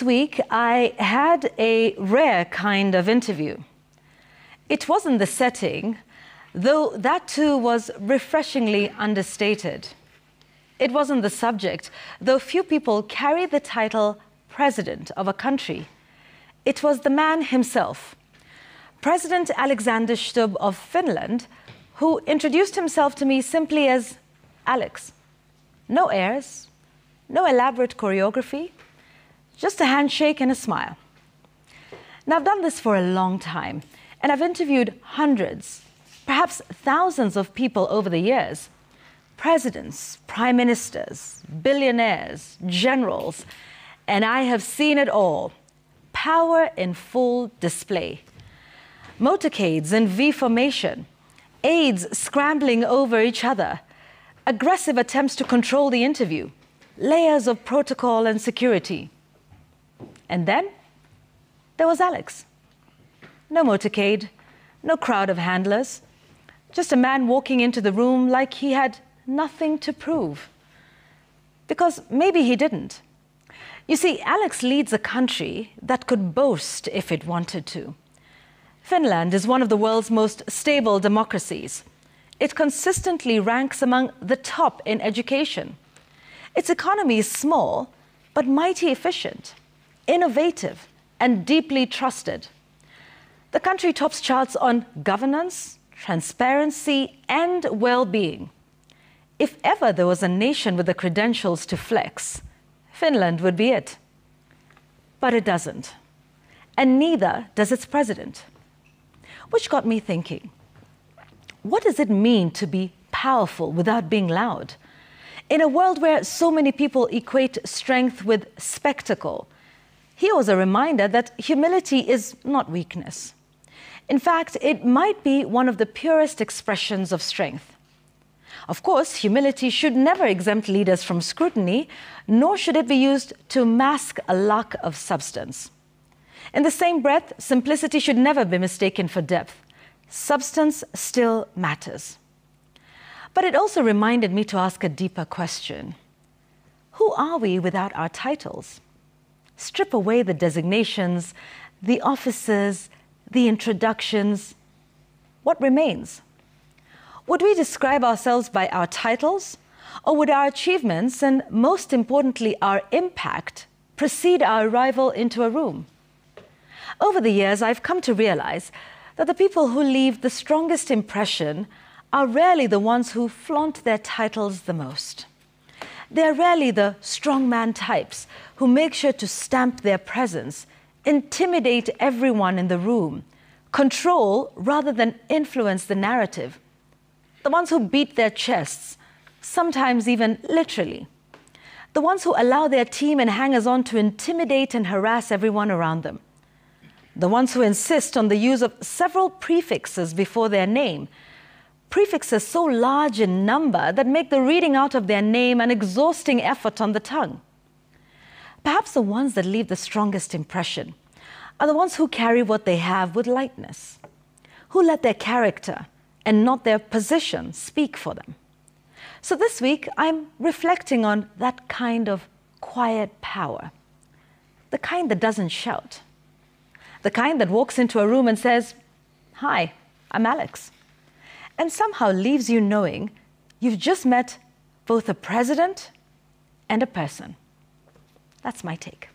This week, I had a rare kind of interview. It wasn't the setting, though that too was refreshingly understated. It wasn't the subject, though few people carry the title President of a country. It was the man himself, President Alexander Stubb of Finland, who introduced himself to me simply as Alex. No airs, no elaborate choreography, just a handshake and a smile. Now, I've done this for a long time, and I've interviewed hundreds, perhaps thousands of people over the years. Presidents, prime ministers, billionaires, generals, and I have seen it all. Power in full display. Motorcades in V formation, aides scrambling over each other, aggressive attempts to control the interview, layers of protocol and security. And then there was Alex. No motorcade, no crowd of handlers, just a man walking into the room like he had nothing to prove. Because maybe he didn't. You see, Alex leads a country that could boast if it wanted to. Finland is one of the world's most stable democracies. It consistently ranks among the top in education. Its economy is small, but mighty efficient, innovative, and deeply trusted. The country tops charts on governance, transparency, and well-being. If ever there was a nation with the credentials to flex, Finland would be it. But it doesn't. And neither does its president. Which got me thinking, what does it mean to be powerful without being loud? In a world where so many people equate strength with spectacle, here was a reminder that humility is not weakness. In fact, it might be one of the purest expressions of strength. Of course, humility should never exempt leaders from scrutiny, nor should it be used to mask a lack of substance. In the same breath, simplicity should never be mistaken for depth. Substance still matters. But it also reminded me to ask a deeper question. Who are we without our titles? Strip away the designations, the offices, the introductions. What remains? Would we describe ourselves by our titles, or would our achievements, and most importantly, our impact, precede our arrival into a room? Over the years, I've come to realize that the people who leave the strongest impression are rarely the ones who flaunt their titles the most. They're rarely the strongman types who make sure to stamp their presence, intimidate everyone in the room, control rather than influence the narrative. The ones who beat their chests, sometimes even literally. The ones who allow their team and hangers-on to intimidate and harass everyone around them. The ones who insist on the use of several prefixes before their name, prefixes so large in number that make the reading out of their name an exhausting effort on the tongue. Perhaps the ones that leave the strongest impression are the ones who carry what they have with lightness, who let their character and not their position speak for them. So this week, I'm reflecting on that kind of quiet power, the kind that doesn't shout, the kind that walks into a room and says, "Hi, I'm Alex," and somehow leaves you knowing you've just met both a president and a person. That's my take.